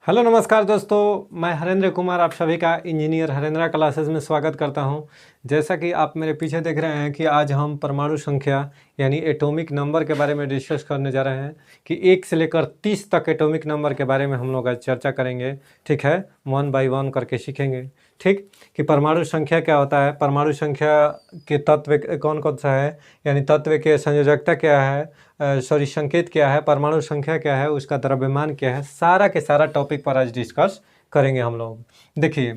Hello नमस्कार दोस्तों, मैं हरेंद्र कुमार आप सभी का इंजीनियर हरेंद्रा क्लासेस में स्वागत करता हूं। जैसा कि आप मेरे पीछे देख रहे हैं कि आज हम परमाणु संख्या यानी एटॉमिक नंबर के बारे में डिस्कस करने जा रहे हैं कि 1 से लेकर 30 तक एटॉमिक नंबर के बारे में हम लोग आज चर्चा करेंगे। ठीक है, 1 बाय 1 करके सीखेंगे। ठीक कि परमाणु संख्या क्या होता है, परमाणु संख्या के तत्व कौन कौन सा है, यानी तत्व के संयोजकता क्या है, संकेत क्या है, परमाणु संख्या क्या है, उसका द्रव्यमान क्या है, सारा के सारा टॉपिक पर आज डिस्कस करेंगे हम लोग। देखिए,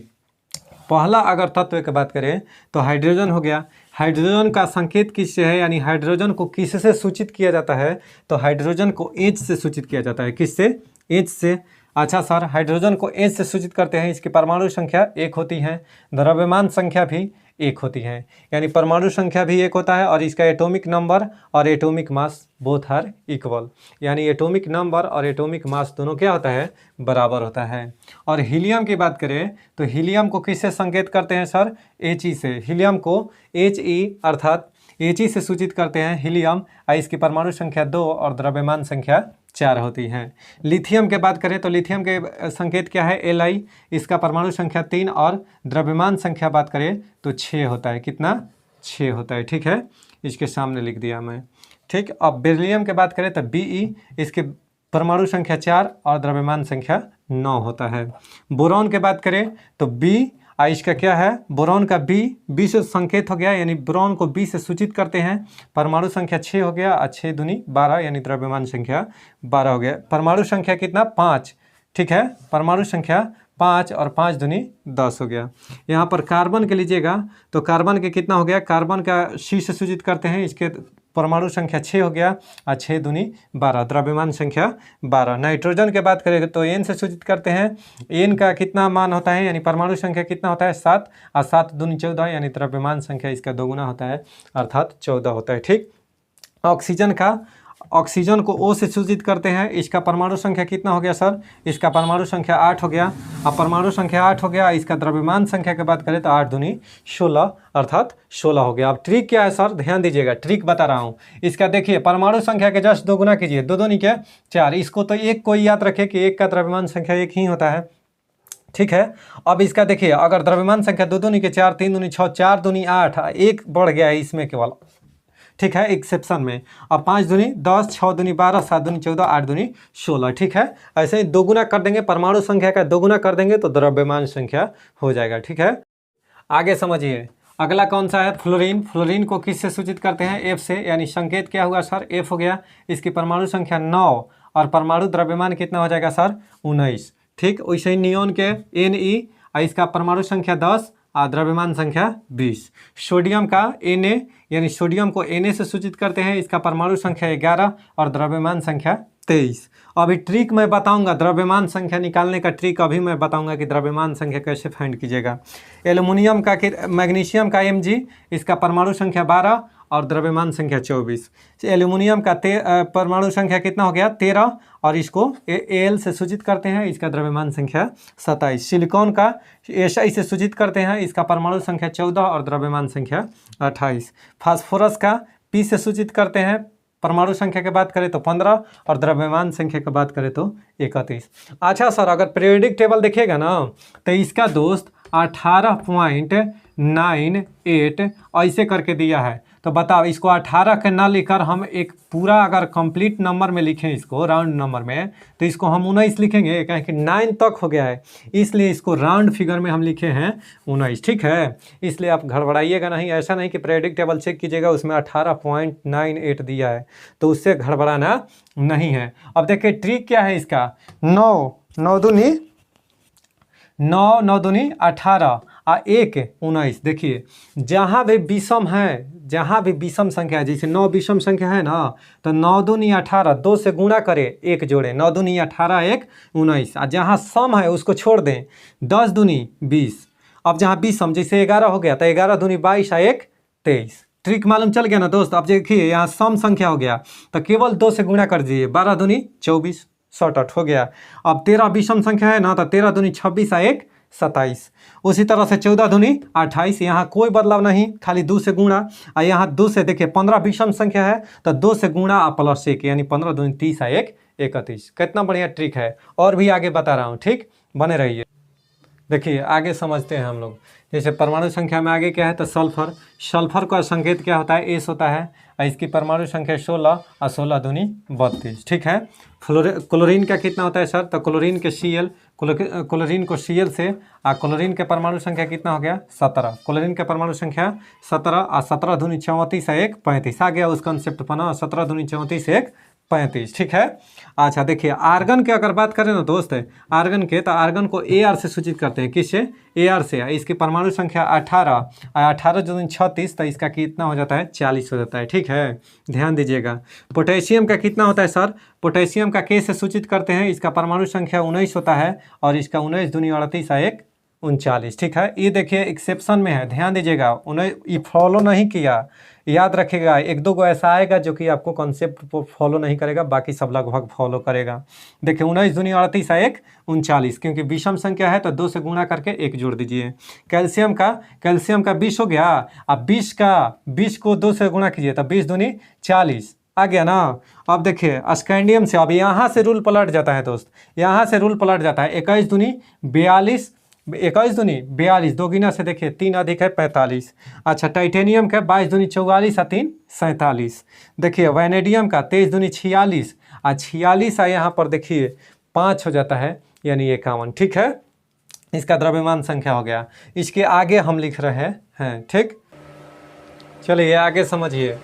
पहला अगर तत्व की बात करें तो हाइड्रोजन हो गया। हाइड्रोजन का संकेत किससे है, यानी हाइड्रोजन को किससे सूचित किया जाता है, तो हाइड्रोजन को H से सूचित किया जाता है। किससे? H से। अच्छा सर, हाइड्रोजन को H से सूचित करते हैं, इसकी परमाणु संख्या 1 होती है, द्रव्यमान संख्या भी 1 होती है, यानी परमाणु संख्या भी 1 होता है और इसका एटॉमिक नंबर और atomic mass both are equal, यानी एटॉमिक नंबर और एटॉमिक मास दोनों क्या होता है, बराबर होता है। और हीलियम की बात करें तो हीलियम को किससे संकेत करते हैं सर, He से। हीलियम को He अर्थात He से सूचित करते हैं हीलियम, और इसकी परमाणु संख्या 2 और द्रव्यमान संख्या 4 होती है। लिथियम के बात करें तो लिथियम के संकेत क्या है, Li, इसका परमाणु संख्या 3 और द्रव्यमान संख्या बात करें तो 6 होता है। कितना? 6 होता है। ठीक है, इसके सामने लिख दिया मैं। ठीक, अब बेरिलियम के बात करें तो Be, इसके परमाणु संख्या 4 और द्रव्यमान संख्या 9 होता है। बोरॉन के बात करें तो B, इसका क्या है, बोरॉन का बी से संकेत हो गया, यानी बोरॉन को बी से सूचित करते हैं। परमाणु संख्या 6 हो गया और 6 दूनी 12, यानी द्रव्यमान संख्या 12 हो गया। परमाणु संख्या कितना, 5। ठीक है, परमाणु संख्या 5 और 5 दूनी 10 हो गया। यहाँ पर कार्बन के लीजिएगा तो कार्बन के कितना हो गया, कार्बन का सी से सूचित करते हैं, इसके परमाणु संख्या 6 हो गया और 6 दूनी 12, द्रव्यमान संख्या 12। नाइट्रोजन के बात करें तो N से सूचित करते हैं, N का कितना मान होता है, यानी परमाणु संख्या कितना होता है, 7 और 7 दूनी 14, यानी द्रव्यमान संख्या इसका दोगुना होता है अर्थात 14 होता है। ठीक, ऑक्सीजन को O से सूचित करते हैं, इसका परमाणु संख्या कितना हो गया सर, इसका परमाणु संख्या 8 हो गया। अब परमाणु संख्या 8 हो गया, इसका द्रव्यमान संख्या की बात करें तो 8 दूनी 16 अर्थात 16 हो गया। अब ट्रिक क्या है सर, ध्यान दीजिएगा, ट्रिक बता रहा हूँ। इसका देखिए, परमाणु संख्या के जस्ट दोगुना कीजिए, 2 दूनी क्या 4, इसको तो 1 को याद रखे कि 1 का द्रव्यमान संख्या 1 ही होता है। ठीक है, अब इसका देखिए, अगर द्रव्यमान संख्या 2 दूनी के 4, 3 दूनी 6, 4 दूनी 8, 1 बढ़ गया है इसमें केवल। ठीक है, एक्सेप्शन में। अब 5 दूनी 10, 6 दूनी 12, 7 दूनी 14, 8 दूनी 16। ठीक है, ऐसे ही दोगुना कर देंगे, परमाणु संख्या का दोगुना कर देंगे तो द्रव्यमान संख्या हो जाएगा। ठीक है, आगे समझिए, अगला कौन सा है, फ्लोरीन। फ्लोरीन को किससे सूचित करते हैं, F से, यानी संकेत क्या हुआ सर, F हो गया। इसकी परमाणु संख्या 9 और परमाणु द्रव्यमान कितना हो जाएगा सर, 19। ठीक, वैसे ही नियोन के Ne, इसका परमाणु संख्या 10 और द्रव्यमान संख्या 20। सोडियम का Na, यानी सोडियम को Na से सूचित करते हैं, इसका परमाणु संख्या 11 और द्रव्यमान संख्या 23। अभी ट्रिक मैं बताऊंगा, द्रव्यमान संख्या निकालने का ट्रिक अभी मैं बताऊंगा कि द्रव्यमान संख्या कैसे फाइंड कीजिएगा। एल्युमिनियम का, मैग्नीशियम का Mg, इसका परमाणु संख्या 12 और द्रव्यमान संख्या 24। एल्युमिनियम का परमाणु संख्या कितना हो गया, 13 और इसको Al से सूचित करते हैं, इसका द्रव्यमान संख्या 27। सिलिकॉन का Si से सूचित करते हैं, इसका परमाणु संख्या 14 और द्रव्यमान संख्या 28। फास्फोरस का P से सूचित करते हैं, परमाणु संख्या की बात करें तो 15 और द्रव्यमान संख्या की बात करें तो 31। अच्छा सर, अगर पीरियोडिक टेबल देखिएगा ना तो इसका दोस्त 18.98 ऐसे करके दिया है, तो बताओ इसको 18 के ना लिखकर हम एक पूरा अगर कंप्लीट नंबर में लिखें, इसको राउंड नंबर में, तो इसको हम 19 लिखेंगे, कहें कि 9 तक हो गया है, इसलिए इसको राउंड फिगर में हम लिखे हैं 19। ठीक है, इसलिए आप घबराइएगा नहीं, ऐसा नहीं कि पीरियोडिक टेबल चेक कीजिएगा उसमें 18.98 दिया है तो उससे घबराना नहीं है। अब देखिए ट्रिक क्या है इसका, 9 दूनी 18 और 1 19। देखिए, जहाँ भी विषम है, जहाँ भी विषम संख्या है, जैसे 9 विषम संख्या है ना, तो 9 दूनी 18, 2 से गुणा करें, 1 जोड़े, 9 दूनी 18, 1 19। और जहाँ सम है उसको छोड़ दें, 10 दूनी 20। अब जहाँ विषम जैसे 11 हो गया तो 11 दूनी 22 और 1 23। ट्रिक मालूम चल गया ना दोस्त। अब देखिए यहाँ सम संख्या हो गया तो केवल 2 से गुणा कर दीजिए, 12 दूनी 24, शॉर्ट आउट हो गया। अब 13 विषम संख्या है ना, तो 13 दूनी 26 और 1 27। उसी तरह से 14 दूनी 28, यहाँ कोई बदलाव नहीं, खाली 2 से गुणा। और यहाँ 2 से देखिए 15 विषम संख्या है तो 2 से गुणा और +1, यानी 15 दूनी 30 और 1 31। कितना बढ़िया ट्रिक है, और भी आगे बता रहा हूँ, ठीक, बने रहिए। देखिए आगे समझते हैं हम लोग। जैसे परमाणु संख्या में आगे क्या है, तो सल्फर। सल्फर का संकेत क्या होता है, एस होता है, और इसकी परमाणु संख्या 16 और 16 दूनी 32, ठीक है। क्लोरीन का कितना होता है सर, तो क्लोरीन के Cl, क्लोरीन को Cl से, और क्लोरीन के परमाणु संख्या कितना हो गया, 17। क्लोरीन के परमाणु संख्या 17, और 17 दूनी 34 है 1 35 आ गया उस कंसेप्ट पर ना, 17 दूनी 34 1 35, ठीक है। अच्छा देखिए आर्गन के अगर बात करें ना दोस्त, आर्गन के, तो आर्गन को Ar से सूचित करते हैं, किससे, Ar से। इसकी परमाणु संख्या 18, 18 जो 36, तो इसका कितना हो जाता है, 40 हो जाता है, ठीक है, ध्यान दीजिएगा। पोटेशियम का कितना होता है सर, पोटेशियम का K से सूचित करते हैं, इसका परमाणु संख्या 19 होता है, और इसका 19 दूनी 38 1 39, ठीक है। ये देखिए एक्सेप्शन में है, ध्यान दीजिएगा, उन्हें ये फॉलो नहीं किया, याद रखिएगा। एक दो को ऐसा आएगा जो कि आपको कॉन्सेप्ट को फॉलो नहीं करेगा, बाकी सब लगभग फॉलो करेगा। देखिए 19 दूनी 38 1 39, क्योंकि विषम संख्या है तो 2 से गुणा करके 1 जोड़ दीजिए। कैल्शियम का 20 हो गया, अब 20 को 2 से गुणा कीजिए तो 20 दूनी 40 आ गया ना। अब देखिए स्कैंडियम से, अब यहाँ से रूल पलट जाता है दोस्त, यहाँ से रूल पलट जाता है। 21 दूनी 42, 21 दूनी 42, दो गिना से देखिए 3 अधिक है 45। अच्छा टाइटेनियम का 22 दूनी 44 और 3 47। देखिए वैनेडियम का 23 दूनी 46 और 46 यहाँ पर देखिए 5 हो जाता है, यानी 51, ठीक है। इसका द्रव्यमान संख्या हो गया। इसके आगे हम लिख रहे हैं, ठीक। चलिए आगे समझिए।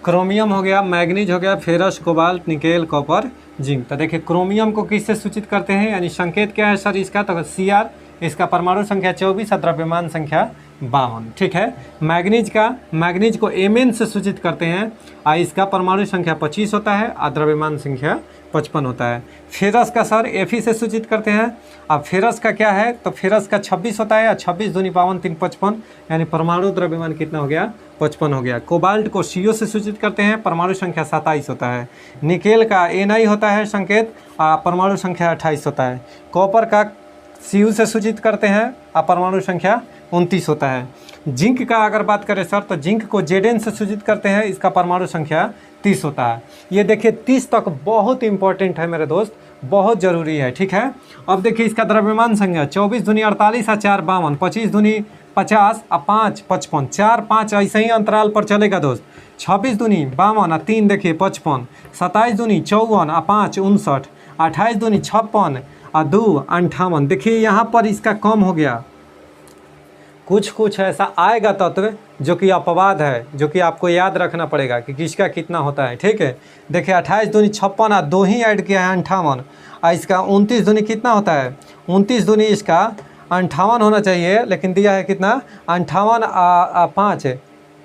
क्रोमियम हो गया, मैग्नीज हो गया, ferrous, cobalt, nickel, copper, zinc. तो देखिए क्रोमियम को किससे सूचित करते हैं, यानी संकेत क्या है सर इसका, तो Cr, इसका परमाणु संख्या 24 और द्रव्यमान संख्या 52, ठीक है। मैग्नीज को Mn से सूचित करते हैं, और इसका परमाणु संख्या 25 होता है और द्रव्यमान संख्या 55 होता है। फेरस का सर Fe से सूचित करते हैं, अब फेरस का क्या है, तो फेरस का 26 होता है, और 26 दूनी 52 3 55, यानी परमाणु द्रव्यमान कितना हो गया, 55 हो गया। कोबाल्ट को CO से सूचित करते हैं, परमाणु संख्या 27 होता है। निकेल का Na होता है संकेत, परमाणु संख्या 28 होता है। कॉपर का Cu से सूचित करते हैं, परमाणु संख्या 29 होता है। जिंक का अगर बात करें सर, तो जिंक को Zn से सूचित करते हैं, इसका परमाणु संख्या 30 होता है। ये देखिए 30 तक बहुत इंपॉर्टेंट है मेरे दोस्त, बहुत ज़रूरी है, ठीक है। अब देखिए इसका द्रव्यमान संख्या 24 दूनी 48 और 4 52, 25 दूनी 50 और 5 55, 4 5 ऐसे ही अंतराल पर चलेगा दोस्त। 26 दूनी 52 और 3 देखिए 55, 27 दूनी 54 और 5 59, 28 दूनी 56 और 2 58। देखिए यहाँ पर इसका कम हो गया, कुछ ऐसा आएगा तत्व जो कि अपवाद है, जो कि आपको याद रखना पड़ेगा कि किसका कितना होता है, ठीक है। देखिए 28 दूनी 56 और 2 ही ऐड किया है 58, और इसका 29 दूनी कितना होता है, 29 दूनी इसका 58 होना चाहिए, लेकिन दिया है कितना 58 5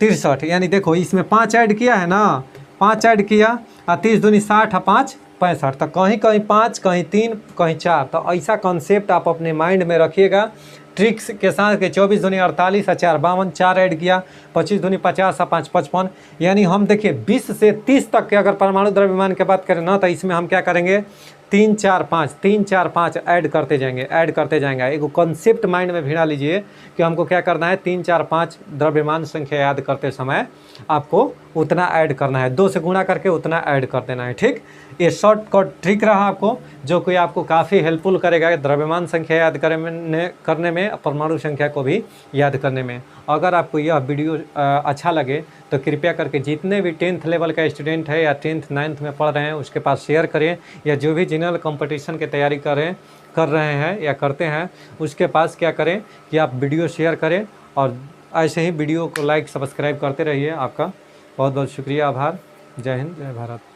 63, यानी देखो इसमें 5 ऐड किया है ना, 5 ऐड किया, और 30 दूनी 60 और 5 65, तो कहीं 5 कहीं 3 कहीं 4, तो ऐसा कॉन्सेप्ट आप अपने माइंड में रखिएगा ट्रिक्स के साथ के। 24 दूनी 48 और 4 52, 4 ऐड किया, 25 दूनी 50 और 5 55, यानी हम देखिए 20 से 30 तक के अगर परमाणु द्रव्यमान की बात करें ना, तो इसमें हम क्या करेंगे 3 4 5 ऐड करते जाएंगे। एक कॉन्सेप्ट माइंड में भिड़ा लीजिए कि हमको क्या करना है, 3 4 5 द्रव्यमान संख्या याद करते समय आपको उतना ऐड करना है, 2 से गुणा करके उतना ऐड कर देना है, ठीक। ये शॉर्टकट ट्रिक रहा आपको, जो कि आपको काफ़ी हेल्पफुल करेगा द्रव्यमान संख्या याद करने में, परमाणु संख्या को भी याद करने में। अगर आपको यह वीडियो अच्छा लगे तो कृपया करके जितने भी 10th लेवल का स्टूडेंट है या 10th 9th में पढ़ रहे हैं उसके पास शेयर करें, या जो भी जनरल कंपटीशन की तैयारी कर रहे हैं या करते हैं उसके पास क्या करें कि आप वीडियो शेयर करें, और ऐसे ही वीडियो को लाइक सब्सक्राइब करते रहिए। आपका बहुत बहुत शुक्रिया, आभार। जय हिंद, जय भारत।